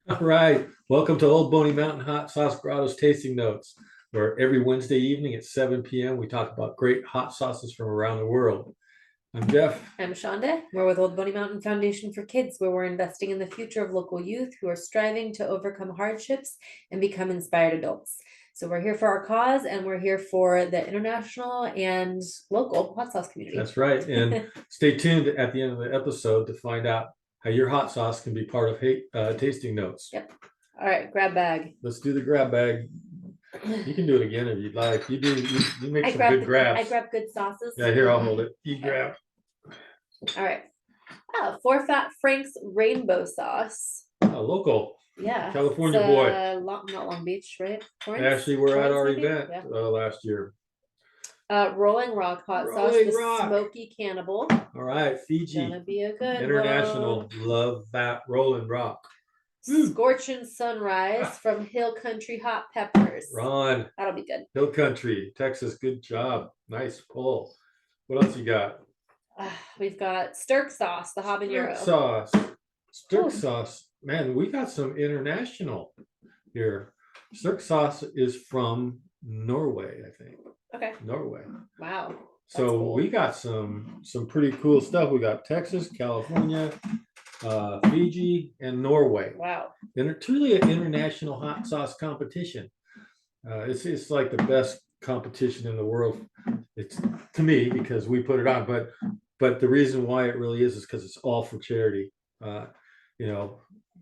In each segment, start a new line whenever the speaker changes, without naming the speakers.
All right. Welcome to Old Boney Mountain Hot Sauce Grotto's Tasting Notes, where every Wednesday evening at 7 p.m. we talk about great hot sauces from around the world. I'm Jeff.
I'm Chanda. We're with Old Boney Mountain Foundation for Kids, where we're investing in the future of local youth who are striving to overcome hardships and become inspired adults. So we're here for our cause, and we're here for the international and local hot sauce community.
That's right. And stay tuned at the end of the episode to find out how your hot sauce can be part of Tasting Notes.
Yep. All right, grab bag.
Let's do the grab bag. You can do it again if you'd like. You make some good grabs.
I grab good sauces.
Yeah, here, I'll hold it. You grab.
All right. For Fat Frank's rainbow sauce.
Local.
Yeah.
California boy.
Not Long Beach, right?
Actually, we're at our
maybe?
event last year.
Rolling Rock hot sauce, Smoky Cannibal.
All right, Fiji.
Gonna be a good
International.
one.
Love that Rolling Rock.
Scorching Sunrise from Hill Country Hot Peppers.
Ron.
That'll be good.
Hill Country, Texas. Good job. Nice pull. What else you got?
We've got Stirk sauce, the habanero.
Stirk sauce. Man, we got some international here. Stirk sauce is from Norway, I think.
Okay.
Norway.
Wow.
So cool. We got some pretty cool stuff. We got Texas, California, Fiji, and Norway.
Wow.
And it's truly an international hot sauce competition. It's like the best competition in the world. It's to me because we put it on, but the reason why it really is because it's all for charity.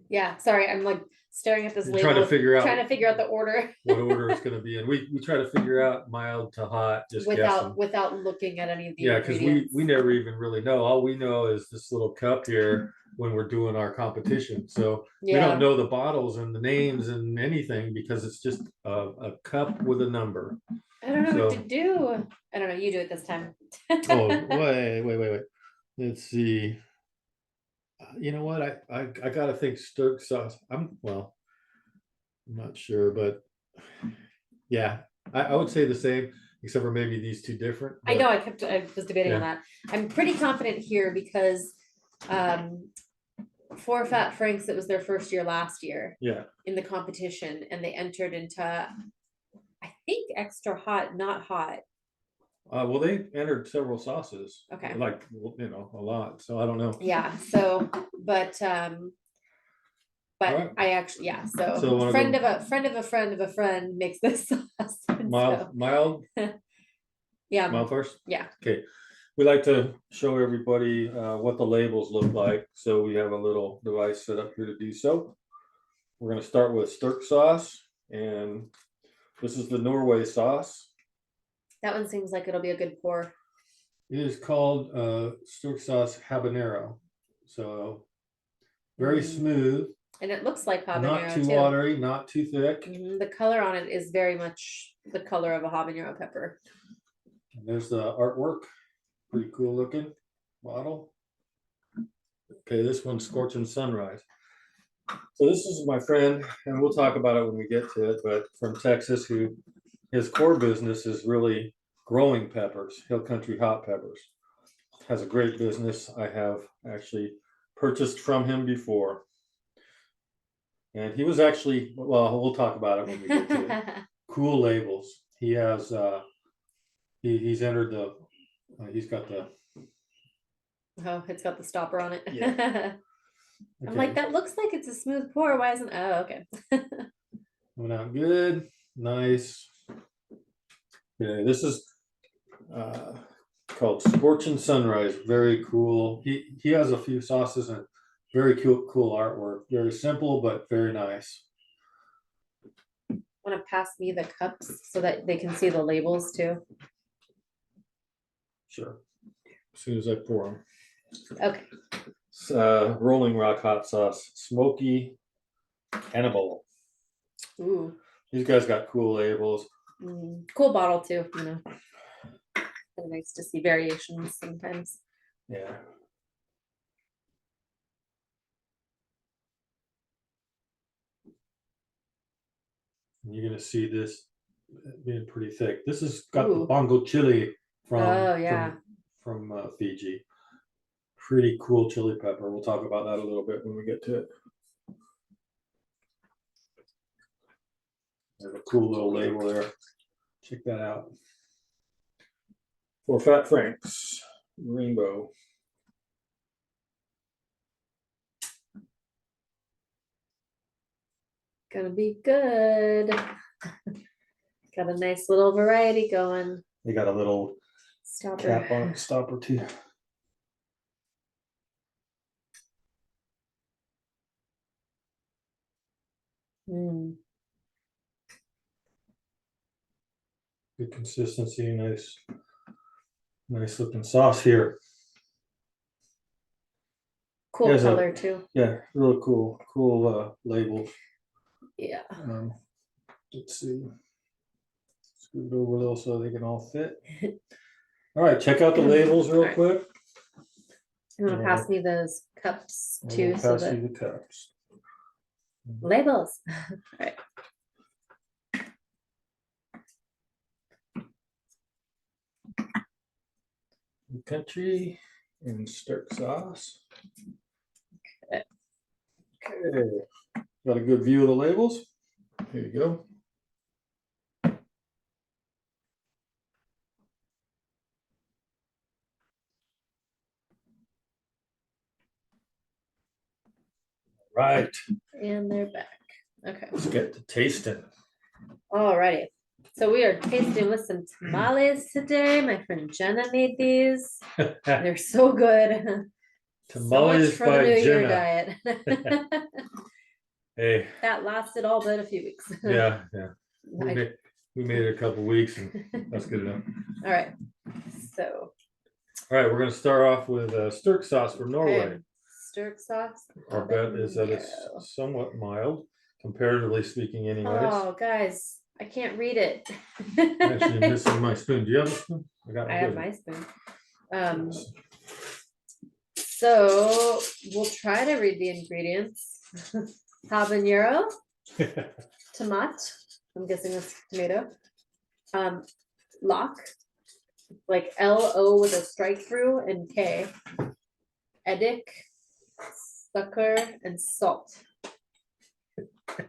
Yeah. Sorry, I'm like staring at this label,
trying to figure out
the order.
What order it's going to be in. We try to figure out mild to hot, just
without looking at any of the
because we never even really know. All we know is this little cup here when we're doing our competition. So we don't know the bottles and the names and anything because it's just a cup with a number.
I don't know what to do. I don't know. You do it this time.
Oh, wait. Let's see. You know what? I gotta think Stirk sauce. I'm not sure, but yeah, I would say the same, except for maybe these two different.
I know. I was debating on that. I'm pretty confident here because for Fat Franks, it was their first year last year.
Yeah.
In the competition, and they entered into, I think, extra hot, not hot.
Well, they entered several sauces.
Okay.
Like, a lot. So I don't know.
Yeah. So, but right. I actually, yeah. So friend of a friend makes this sauce.
Mild.
Yeah.
Mild first.
Yeah.
Okay. We like to show everybody what the labels look like. So we have a little device set up here to do so. We're going to start with Stirk sauce, and this is the Norway sauce.
That one seems like it'll be a good pour.
It is called Stirk sauce habanero. So very smooth.
And it looks like habanero.
Not too watery, not too thick.
The color on it is very much the color of a habanero pepper.
And there's the artwork. Pretty cool looking bottle. Okay, this one's Scorching Sunrise. So this is my friend, and we'll talk about it when we get to it, but from Texas, who his core business is really growing peppers, Hill Country Hot Peppers. Has a great business. I have actually purchased from him before. And he was actually, well, we'll talk about it when we get to it. Cool labels. He has, he's entered he's got the.
Oh, it's got the stopper on it.
Yeah.
Okay. I'm like, that looks like it's a smooth pour. Why isn't? Oh, okay.
Coming out good, nice. Okay, this is called Scorching Sunrise. Very cool. He has a few sauces and very cool artwork. Very simple but very nice.
Want to pass me the cups so that they can see the labels too?
Sure. As soon as I pour them.
Okay.
Rolling Rock hot sauce, Smoky Cannibal.
Ooh.
These guys got cool labels.
Cool bottle too. Nice to see variations sometimes.
Yeah. You're gonna see this being pretty thick. This has got the bongo chili from Fiji. Pretty cool chili pepper. We'll talk about that a little bit when we get to it. There's a cool little label there. Check that out. For Fat Frank's Rainbow.
Gonna be good. Got a nice little variety going.
They got a little
Stopper.
cap on it, stopper too.
Mm.
Good consistency, nice looking sauce here.
Cool
There's
color too.
Yeah, really cool label.
Yeah.
Let's see. Scoot it over a little so they can all fit. All right, check out the labels real quick.
You want to pass me those cups
And
too,
we'll
so
pass
that
you the cups.
labels. All right.
Country and Stirk sauce.
Okay.
Okay. Got a good view of the labels. Here you go. Right.
And they're back. Okay.
Let's get to tasting.
Alrighty. So we are tasting with some tamales today. My friend Jenna made these. They're so good.
Tamales
so much for the
by
New Year
Jenna.
diet.
Hey.
That lasted all but a few weeks.
Yeah. We made it a couple weeks, and that's good enough.
All right. So.
All right, we're going to start off with Stirk sauce from Norway.
Stirk sauce.
Our bet is that it's somewhat mild, comparatively speaking, anyways.
Oh, guys, I can't read it.
Actually, missing my spoon. Do you have a spoon?
I have my spoon. So we'll try to read the ingredients. Habanero, tomat. I'm guessing that's tomato. Lock, like L-O with a strike through, and K. Eddik, sucker, and salt.
All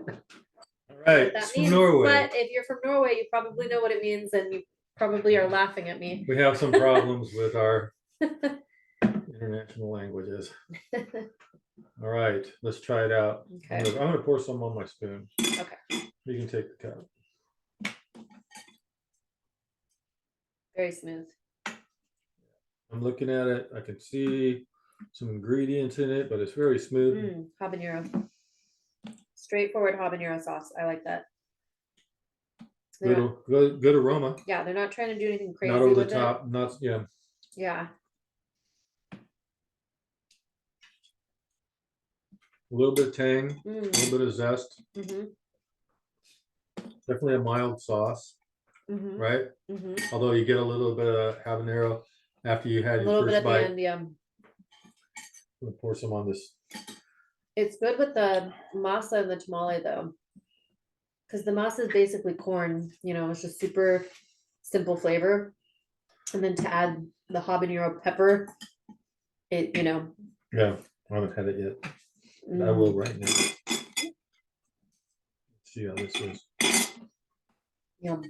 right, it's from Norway.
But if you're from Norway, you probably know what it means, and you probably are laughing at me.
We have some problems with our international languages. All right, let's try it out.
Okay.
I'm gonna pour some on my spoon.
Okay.
You can take the cup.
Very smooth.
I'm looking at it. I can see some ingredients in it, but it's very smooth.
Habanero. Straightforward habanero sauce. I like that.
Good aroma.
Yeah, they're not trying to do anything crazy.
Not over the
with
top.
It.
Not
Yeah.
A little bit of tang, a little bit of zest. Definitely a mild sauce, right? Although you get a little bit of habanero after you had your first bite. A little bit at the end, I'm gonna pour some on this.
It's good with the masa and the tamale though, because the masa is basically corn. You know, it's just super simple flavor, and then to add the habanero pepper, it
Yeah, I haven't had it yet. I will right now. Let's see how this is.
Yum.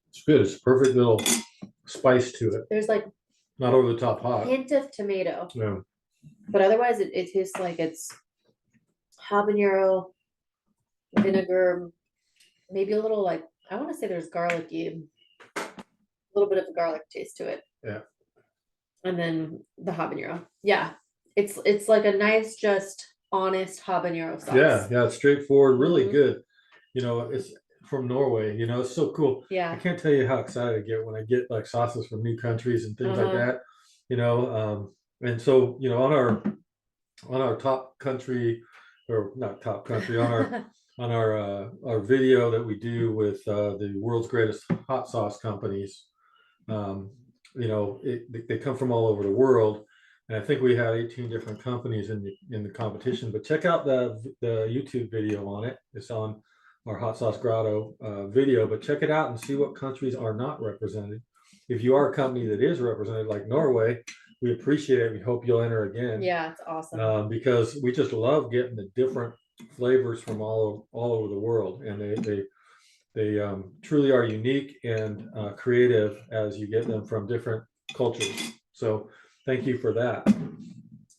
It's good. It's a perfect little spice to it.
There's like
not over the top hot.
Hint of tomato.
Yeah.
But otherwise it tastes like it's habanero, vinegar, maybe a little like, I want to say there's garlicky, a little bit of a garlic taste to it.
Yeah.
And then the habanero. Yeah. It's like a nice, just honest habanero sauce.
Yeah, it's straightforward, really good. You know, it's from Norway, it's so cool.
Yeah.
I can't tell you how excited I get when I get like sauces from new countries and things like that. And so, on our top country, or not top country, on our video that we do with the world's greatest hot sauce companies, they come from all over the world. And I think we had 18 different companies in the competition, but check out the YouTube video on it. It's on our Hot Sauce Grotto video, but check it out and see what countries are not represented. If you are a company that is represented, like Norway, we appreciate it. We hope you'll enter again.
Yeah, it's awesome.
Because we just love getting the different flavors from all over the world, and they truly are unique and creative as you get them from different cultures. So thank you for that.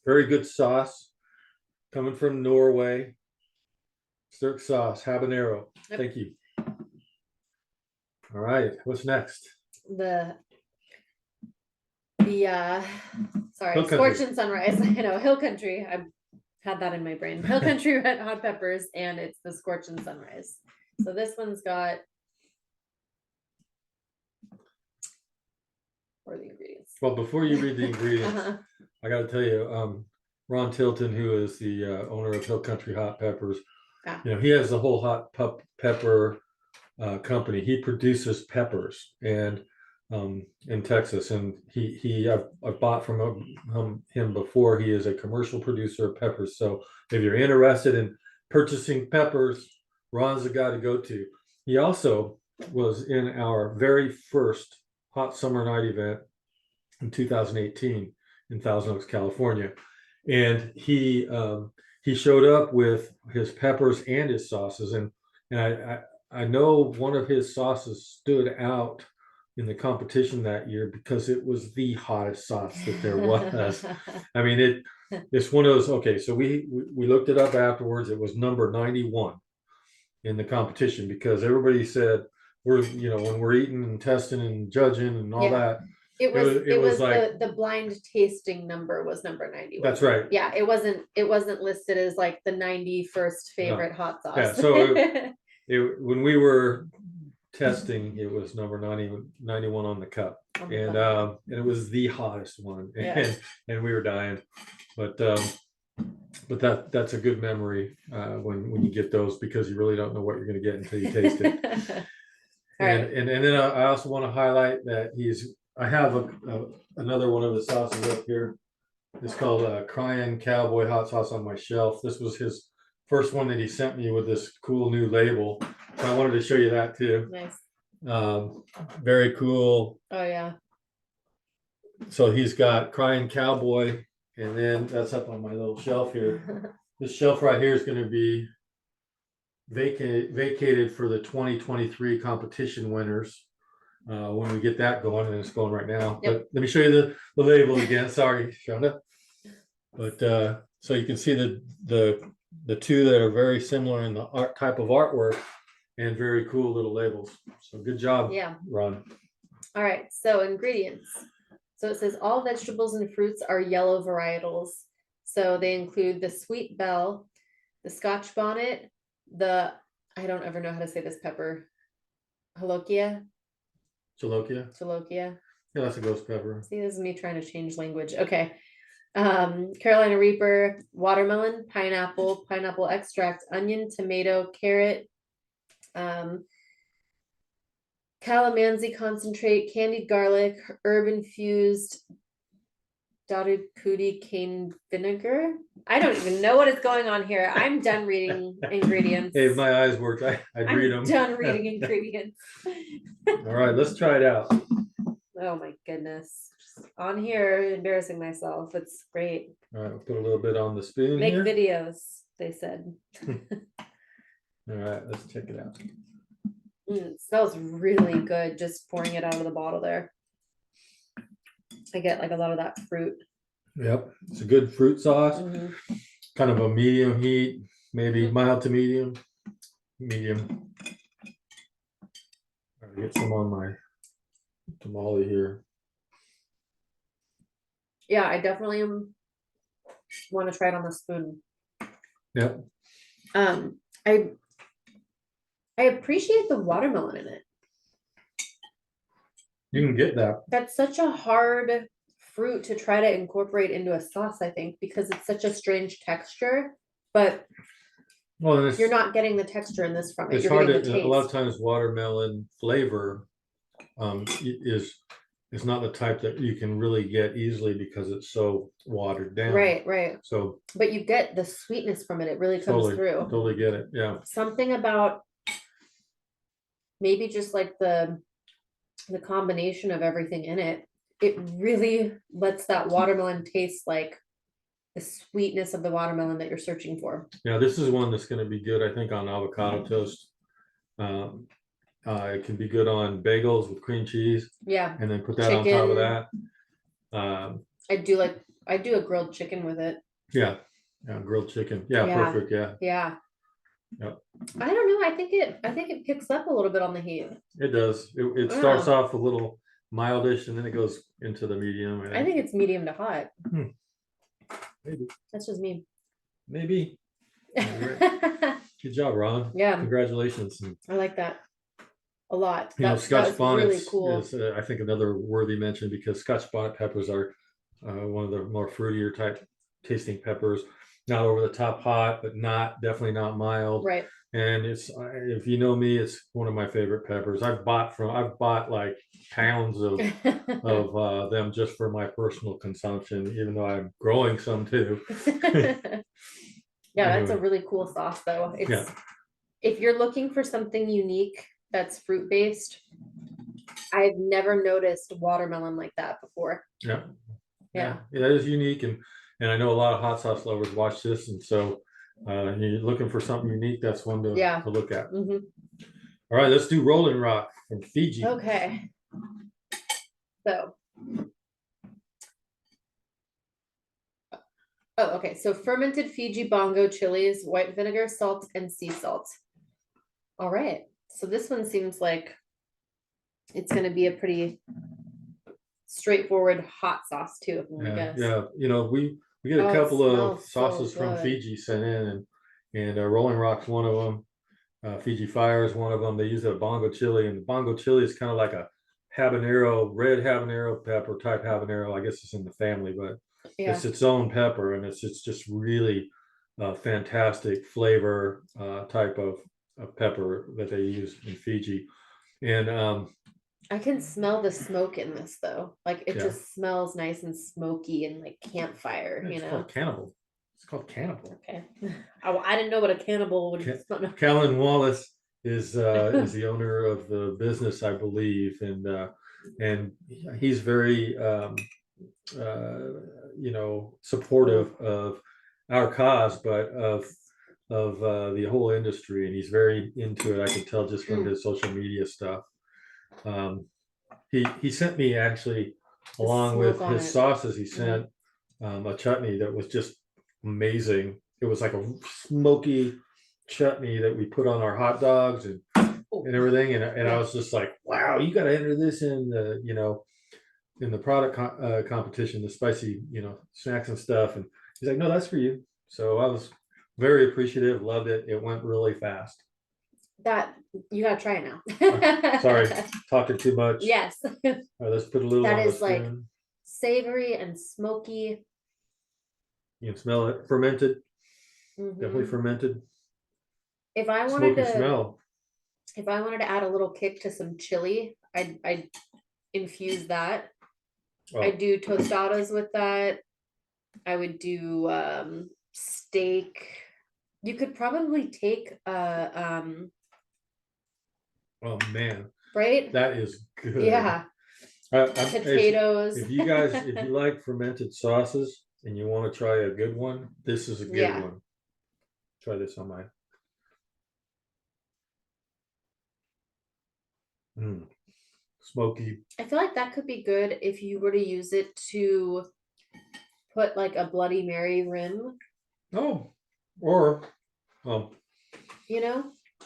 Very good sauce coming from Norway. Stirk sauce, habanero.
Yep.
Thank you. All right, what's next?
The sorry,
Hill
Scorch
Country.
and Sunrise. I know, Hill Country. I had that in my brain. Hill Country red hot peppers, and it's the Scorch and Sunrise. So this one's got, what are the ingredients?
Well, before you read the ingredients, I got to tell you, Ron Tilton, who is the owner of Hill Country Hot Peppers, he has the whole hot pepper company. He produces peppers and in Texas, and I've bought from him before. He is a commercial producer of peppers. So if you're interested in purchasing peppers, Ron's the guy to go to. He also was in our very first Hot Summer Night event in 2018 in Thousand Oaks, California, and he showed up with his peppers and his sauces, and I know one of his sauces stood out in the competition that year because it was the hottest sauce that there was. I mean, it's one of those. Okay, so we looked it up afterwards. It was number 91 in the competition because everybody said when we're eating and testing and judging and all that.
It was like the blind tasting number was number 91.
That's right.
Yeah, it wasn't listed as like the 91st favorite hot sauce.
Yeah, so when we were testing, it was number 91 on the cup, and it was the hottest one, and we were dying, but that's a good memory when you get those, because you really don't know what you're going to get until you taste it. And then I also want to highlight that I have another one of the sauces up here. It's called Crying Cowboy Hot Sauce on my shelf. This was his first one that he sent me with this cool new label. So I wanted to show you that too.
Nice.
Very cool.
Oh yeah.
So he's got Crying Cowboy, and then that's up on my little shelf here. This shelf right here is going to be vacated for the 2023 competition winners. When we get that going, and it's going right now. Yep. But let me show you the label again. Sorry, Chanda. But so you can see the two that are very similar in the type of artwork and very cool little labels. So good job, Ron.
All right, so ingredients. So it says all vegetables and fruits are yellow varietals. So they include the sweet bell, the Scotch bonnet, I don't ever know how to say this pepper, Holokia. Chilokia.
Yeah, that's a ghost pepper.
See, this is me trying to change language. Okay. Carolina Reaper, watermelon, pineapple extract, onion, tomato, carrot, calamansi concentrate, candied garlic, herb infused Dadu Pudi cane vinegar. I don't even know what is going on here. I'm done reading ingredients.
Hey, if my eyes worked, I'd read them.
I'm done reading ingredients.
All right, let's try it out.
Oh my goodness. Just on here, embarrassing myself. It's great.
All right, we'll put a little bit on the spoon.
Make videos, they said.
All right, let's check it out.
It smells really good just pouring it out of the bottle there. I get like a lot of that fruit.
Yep, it's a good fruit sauce. Kind of a medium heat, maybe mild to medium. I'll get some on my tamale here.
Yeah, I definitely want to try it on the spoon.
Yep.
I appreciate the watermelon in it.
You can get that.
That's such a hard fruit to try to incorporate into a sauce, I think, because it's such a strange texture, but you're not getting the texture in this from it.
It's
you're
hard
getting
to,
the taste.
a lot of times watermelon flavor is not the type that you can really get easily because it's so watered down.
Right.
So,
but you get the sweetness from it. It really comes through.
Totally get it. Yeah.
Something about maybe just like the combination of everything in it. it really lets that watermelon taste like the sweetness of the watermelon that you're searching for.
Yeah, this is one that's going to be good, I think, on avocado toast. It can be good on bagels with cream cheese,
Yeah,
and then put that on top of
chicken.
that.
I do a grilled chicken with it.
Yeah, grilled chicken. Yeah,
Yeah.
perfect. Yeah,
Yeah.
Yep.
I don't know. I think it picks up a little bit on the heat.
it does. It
Yeah.
starts off a little mildish, and then it goes into the medium.
I think it's medium to hot.
Maybe.
That's just me.
Maybe. Good job, Ron.
Yeah.
Congratulations.
I like that a lot.
Scotch
That's really
bonnets
cool.
is, I think, another worthy mention, because Scotch bonnet peppers are one of the more fruitier type tasting peppers. Not over the top hot, but definitely not mild.
Right.
And it's, if you know me, it's one of my favorite peppers. I've bought like pounds of them just for my personal consumption, even though I'm growing some too.
Yeah, that's a
Anyway.
really cool sauce though.
Yeah.
If you're looking for something unique that's fruit based, I've never noticed watermelon like that before.
Yeah.
Yeah.
It is unique, and I know a lot of hot sauce lovers watch this, and so you're looking for something unique, that's one to look at.
Mhm.
All right, let's do Rolling Rock from Fiji.
Okay. So. Oh, okay. So fermented Fiji bongo chilies, white vinegar, salt, and sea salt. All right. So this one seems like it's going to be a pretty straightforward hot sauce too. I guess.
Yeah. We get a couple of sauces from
good.
Fiji sent in, and Rolling Rock's one of them. Fiji Fire is one of them. They use a bongo chili, and the bongo chili is kind of like a habanero, red habanero pepper type habanero. I guess it's in the family, but it's its own pepper, and it's just really fantastic flavor type of pepper that they use in Fiji. And
I can smell the smoke in this though. Like it just smells nice and smoky and like campfire,
it's called cannibal. It's called cannibal.
Okay. I didn't know what a cannibal would smell.
Callan Wallace is the owner of the business, I believe, and he's very supportive of our cause, but of the whole industry, and he's very into it. I can tell just from his social media stuff. He sent me, actually, along with his sauces, he sent a chutney that was just amazing. It was like a smoky chutney that we put on our hot dogs and everything, and I was just like, wow, you got to enter this in the product competition, the spicy snacks and stuff. And he's like, no, that's for you. So I was very appreciative, loved it. It went really fast.
That you gotta try it now.
Sorry, talking too much.
Yes.
All right, let's put a little
that
on the
is like
spoon.
Savory and smoky.
You can smell it. Fermented. Definitely fermented.
If I wanted
Smoky smell.
If I wanted to add a little kick to some chili, I'd infuse that. I'd do tostadas with that. I would do steak. You could probably take
oh man,
right?
That is good.
Yeah. Potatoes.
If you like fermented sauces and you want to try a good one, this is a good one. Try this on mine. Smoky.
I feel like that could be good if you were to use it to put like a Bloody Mary rim.
Oh, or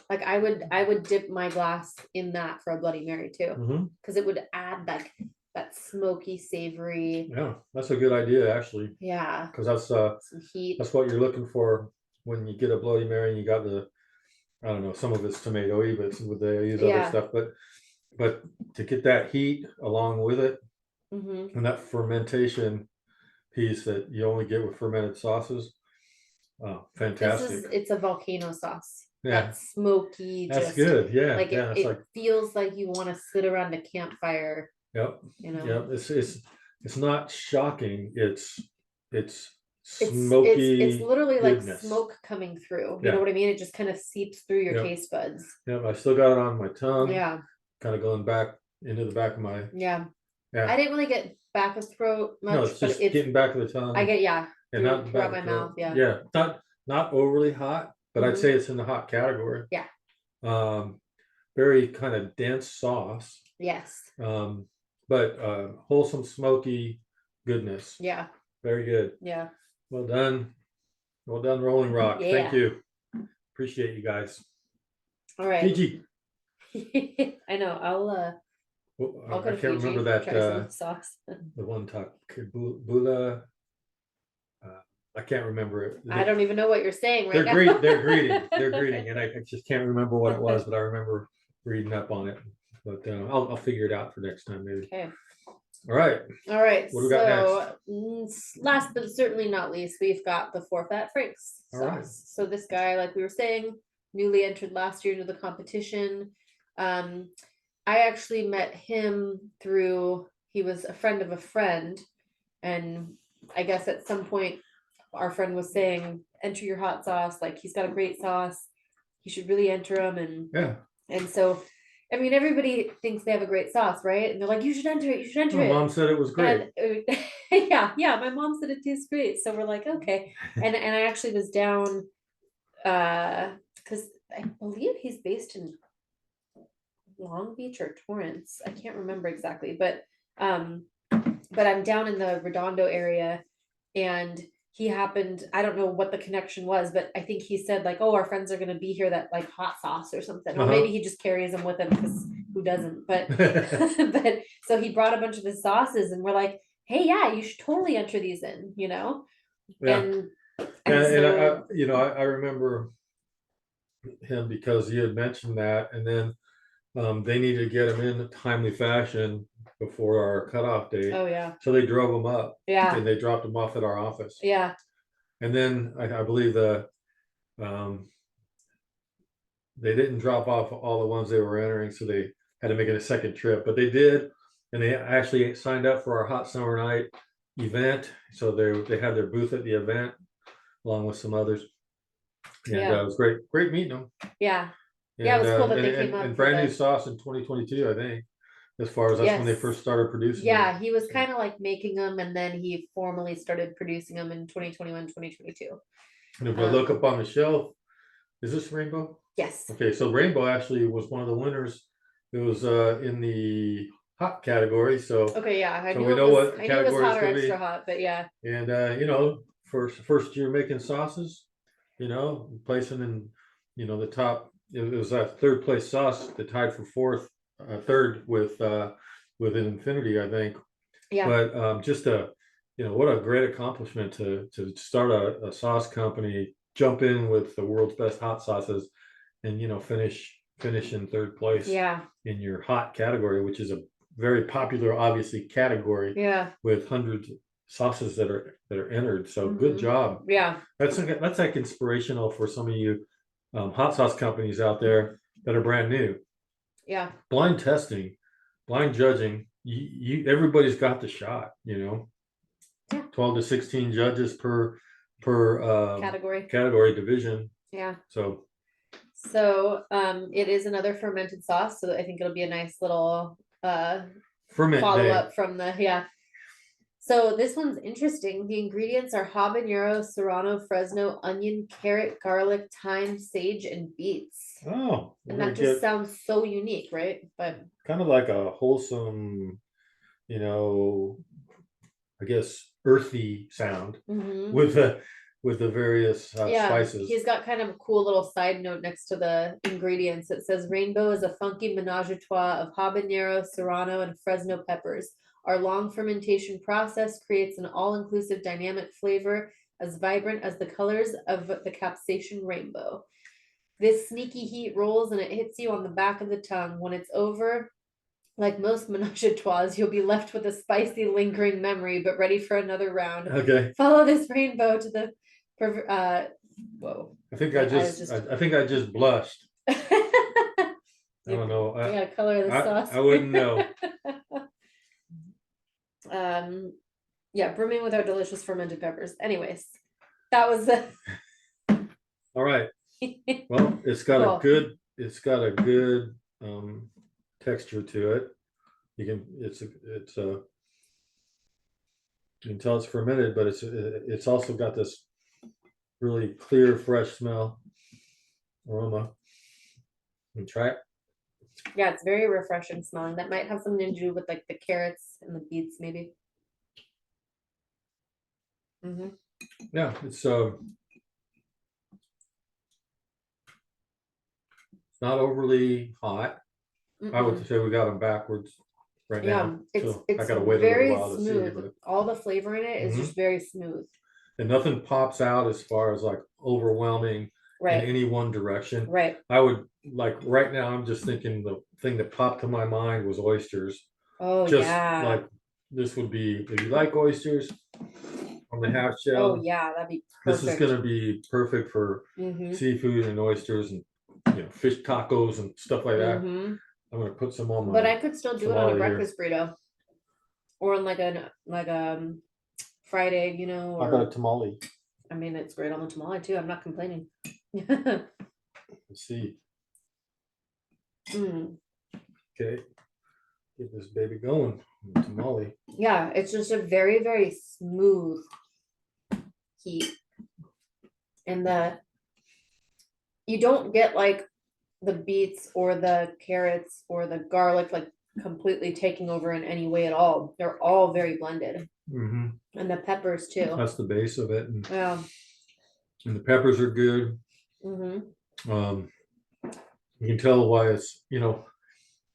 like I would dip my glass in that for a Bloody Mary too, because it would add like that smoky, savory.
Yeah, that's a good idea, actually.
Yeah,
because that's some heat. That's what you're looking for when you get a Bloody Mary. And you got I don't know, some of it's tomatoey, but they use other stuff. But to get that heat along with it, and that fermentation piece that you only get with fermented sauces. Oh, fantastic.
It's a volcano sauce. Yeah. That's smoky.
That's good. Yeah.
Like
yeah,
it feels like you want to sit around a campfire.
Yep. Yep. It's not shocking. It's smoky.
It's literally goodness. Like smoke coming through. You know what I mean? It just kind of seeps through your taste buds.
Yep. I still got it on my tongue.
Yeah.
Kind of going back into the back of my.
Yeah. I didn't really get back of throat much,
No, it's
but
just
it's
getting back of the tongue.
I get yeah
and not the
throughout
back
my
of the throat.
mouth. Yeah.
Yeah, not overly hot, but I'd
Mhm.
say it's in the hot category.
Yeah.
Very kind of dense sauce.
Yes.
But wholesome, smoky goodness.
Yeah.
Very good.
Yeah.
Well done. Well done, Rolling Rock.
Yeah.
Thank you. Appreciate you guys.
All right.
Fiji.
I know. I'll go
I
to
can't
Fiji,
remember that
try some of the sauce.
the one talk Bula. I can't remember it.
I don't even know what you're saying right now.
They're greeting. They're greeting, and I just can't remember what it was, but I remember reading up on it. But I'll figure it out for next time, maybe.
Okay.
All right.
All right.
What do we got
Last but certainly not least, we've got the four fat Franks sauce.
All right.
So this guy, like we were saying, newly entered last year into the competition. I actually met him through, he was a friend of a friend, and I guess at some point our friend was saying, enter your hot sauce, like he's got a great sauce, you should really enter him. And so I mean, everybody thinks they have a great sauce, right? And they're like, you should enter it, you should enter
My
it.
mom said it was great.
And, yeah, my mom said it tastes great. So we're like, okay. And I actually was down because I believe he's based in Long Beach or Torrance. I can't remember exactly, but I'm down in the Redondo area, and he happened, I don't know what the connection was, but I think he said like, oh, our friends are going to be here that like hot sauce or something. Or maybe he just carries them with him because who doesn't? But but so he brought a bunch of his sauces, and we're like, hey, yeah, you should totally enter these in, you know?
Yeah.
And
so, I remember him because he had mentioned that, and then they needed to get him in a timely fashion before our cutoff date.
Oh yeah.
So they drove him up.
Yeah.
And they dropped him off at our office.
Yeah.
And then I believe they didn't drop off all the ones they were entering, so they had to make it a second trip. But they did, and they actually signed up for our Hot Summer Night event. So they had their booth at the event along with some others. And it was great meeting them.
Yeah. Yeah, it was cool that they came up.
And brand new sauce in 2022, I think, as far as that's when they first started producing.
Yeah, he was kind of like making them, and then he formally started producing them in 2021, 2022.
And if I look up on the shelf, is this Rainbow?
Yes.
Okay, so Rainbow actually was one of the winners. It was in the hot category. So
okay, yeah, I
so
knew
we
it
know
was,
what
I knew it was
category
hot
it's
or
gonna be.
extra hot, but yeah.
And first year making sauces, placing in the top. It was that third place sauce that tied for third with an Infinity, I think.
Yeah.
But just what a great accomplishment to start a sauce company, jump in with the world's best hot sauces, and finish in third place.
Yeah.
In your hot category, which is a very popular, obviously, category.
Yeah.
With hundreds of sauces that are entered. So good job.
Yeah.
That's like inspirational for some of you hot sauce companies out there that are brand new.
Yeah.
Blind testing, blind judging. Everybody's got the shot.
Yeah.
12 to 16 judges per category division.
Yeah.
So
it is another fermented sauce, so I think it'll be a nice little
ferment
follow
day.
up from the So this one's interesting. The ingredients are habanero, serrano, Fresno, onion, carrot, garlic, thyme, sage, and beets.
Oh,
and that just sounds so unique, right? But
kind of like a wholesome, I guess earthy sound with the various spices.
He's got kind of a cool little side note next to the ingredients. It says Rainbow is a funky menage a trois of habanero, serrano, and Fresno peppers. Our long fermentation process creates an all-inclusive dynamic flavor as vibrant as the colors of the capsaicin rainbow. This sneaky heat rolls and it hits you on the back of the tongue. When it's over, like most menage a trois, you'll be left with a spicy, lingering memory, but ready for another round.
Okay.
Follow this rainbow to the whoa.
I think I just blushed. I don't know.
Color the sauce.
I wouldn't know.
Brimming with our delicious fermented peppers. Anyways, that was the
all right. Well, it's got a good texture to it. It's You can tell it's fermented, but it's also got this really clear, fresh smell, aroma. And try it.
Yeah, it's very refreshing smelling. That might have something to do with like the carrots and the beets, maybe.
Yeah, it's not overly hot. I would say we got them backwards right now. So I
it's
gotta wait a little
very
while to see.
smooth.
But
All the flavor in it is just very smooth.
and nothing pops out as far as like overwhelming in
Right.
any one direction.
Right.
I would like right now. I'm just thinking the thing that popped to my mind was oysters.
Oh
Just
yeah.
like this would be if you like oysters on the half shell.
Oh yeah, that'd be
This is
perfect.
gonna be perfect for seafood and oysters and fish tacos and stuff like that. I'm gonna put some on my.
But I could still do it on a
tamale here.
breakfast burrito, or on like fried egg, you know.
How
Or
about a tamale?
I mean, it's great on the tamale too. I'm not complaining.
Let's see. Okay, get this baby going. Tamale.
Yeah, it's just a very, very smooth heat, and you don't get like the beets or the carrots or the garlic like completely taking over in any way at all. They're all very blended, and the peppers too.
That's the base of it, and,
Yeah.
and the peppers are good. You can tell why it's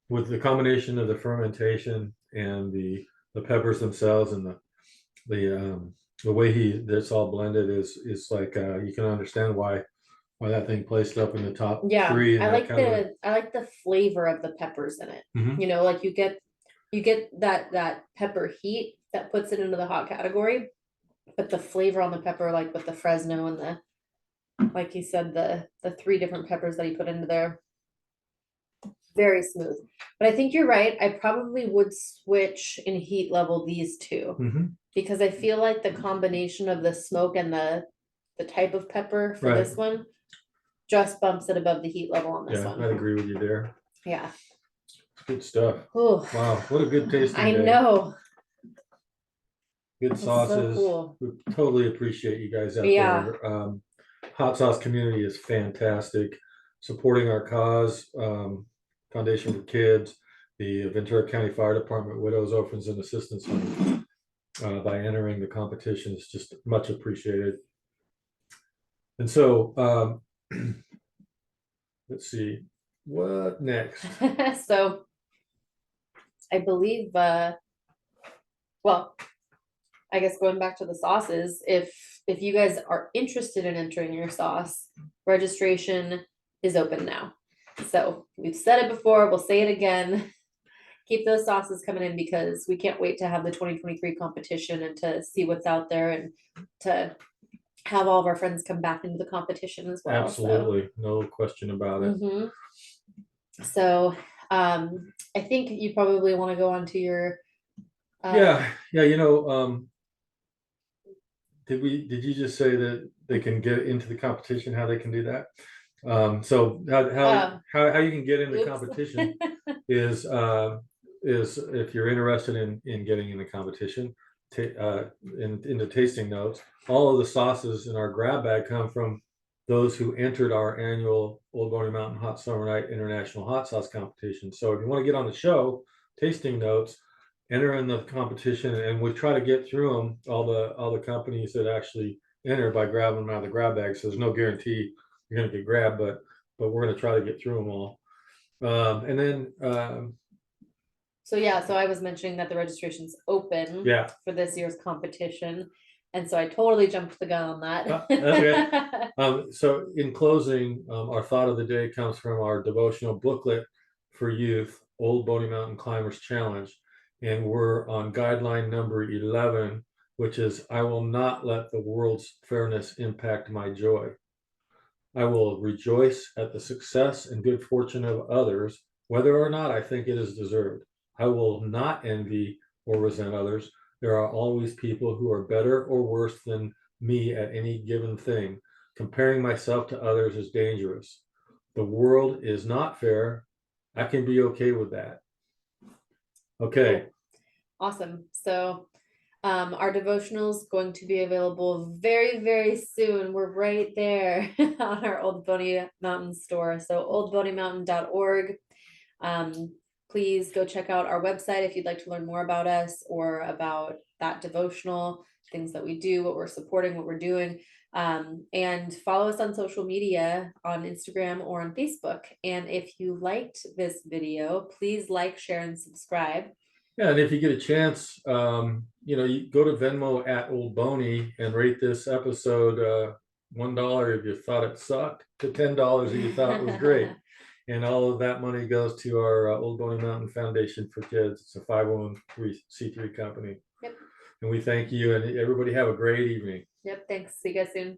with the combination of the fermentation and the peppers themselves and the way that's all blended is like you can understand why that thing placed up in the top three.
I like the flavor of the peppers in it. Like you get that pepper heat that puts it into the hot category, but the flavor on the pepper, like with the Fresno and the, like you said, the 3 different peppers that he put into there, very smooth. But I think you're right. I probably would switch in heat level these two, because I feel like the combination of the smoke and the type of pepper for this one just bumps it above the heat level on this one.
I agree with you there.
Yeah.
Good stuff.
Ooh.
Wow, what a good tasting
I
day.
know.
Good
That's
sauces.
so cool.
We totally appreciate you guys out there. Hot sauce community is fantastic. Supporting our cause, Foundation for Kids, the Ventura County Fire Department Widows, Orphans, and Assistance Fund, by entering the competition is just much appreciated. And so, let's see, what next?
So, I believe, well, I guess going back to the sauces, if you guys are interested in entering your sauce, registration is open now. So we've said it before, we'll say it again. Keep those sauces coming in, because we can't wait to have the 2023 competition and to see what's out there, and to have all of our friends come back into the competition as well.
Absolutely, no question about it.
So I think you probably want to go on to your
did you just say that they can get into the competition, how they can do that? So how you can get in the competition is if you're interested in getting in the competition, into tasting notes. All of the sauces in our grab bag come from those who entered our annual Old Boney Mountain Hot Summer Night International Hot Sauce Competition. So if you want to get on the show, tasting notes, enter in the competition, and we try to get through them, all the companies that actually enter, by grabbing them out of the grab bag. So there's no guarantee you're going to get grabbed, but we're going to try to get through them all. And then
so I was mentioning that the registration's open for this year's competition, and so I totally jumped the gun on that.
Okay. So in closing, our thought of the day comes from our devotional booklet for youth, Old Boney Mountain Climbers Challenge. And we're on guideline number 11, which is, I will not let the world's fairness impact my joy. I will rejoice at the success and good fortune of others, whether or not I think it is deserved. I will not envy or resent others. There are always people who are better or worse than me at any given thing. Comparing myself to others is dangerous. The world is not fair. I can be okay with that. Okay.
Cool. Awesome. So Our devotional is going to be available very, very soon. We're right there on our Old Boney Mountain store. So oldboneymountain.org. Please go check out our website if you'd like to learn more about us or about that devotional, things that we do, what we're supporting, what we're doing. And follow us on social media on Instagram or on Facebook. And if you liked this video, please like, share, and subscribe.
Yeah, and if you get a chance, you go to Venmo at Old Boney and rate this episode $1 if you thought it sucked to $10 if you thought it was great. And all of that money goes to our Old Boney Mountain Foundation for Kids. It's a 501c3 company.
Yep.
And we thank you, and everybody have a great evening.
Yep. Thanks. See you guys soon.